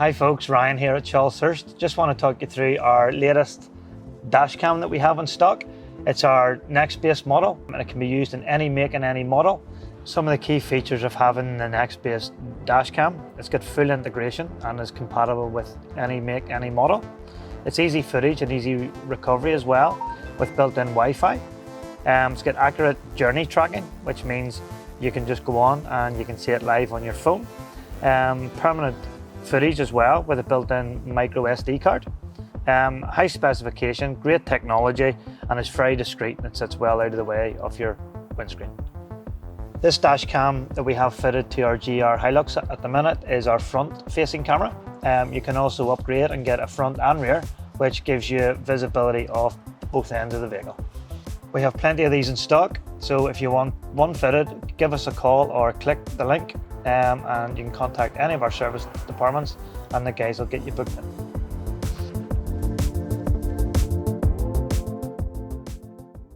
Hi folks, Ryan here at Charles Hurst. Just want to talk you through our latest dash cam that we have in stock. It's our NextBase model and it can be used in any make and any model. Some of the key features of having the NextBase dash cam: it's got full integration and is compatible with any make, any model. It's easy footage and easy recovery as well with built-in Wi-Fi. It's got accurate journey tracking, which means you can just go on and you can see it live on your phone. Permanent footage as well with a built-in micro SD card. High specification, great technology, and it's very discreet and it sits well out of the way of your windscreen. This dash cam that we have fitted to our GR Hilux at the minute is our front-facing camera. You can also upgrade and get a front and rear, which gives you visibility of both ends of the vehicle. We have plenty of these in stock, so if you want one fitted, give us a call or click the link and you can contact any of our service departments and the guys will get you booked in.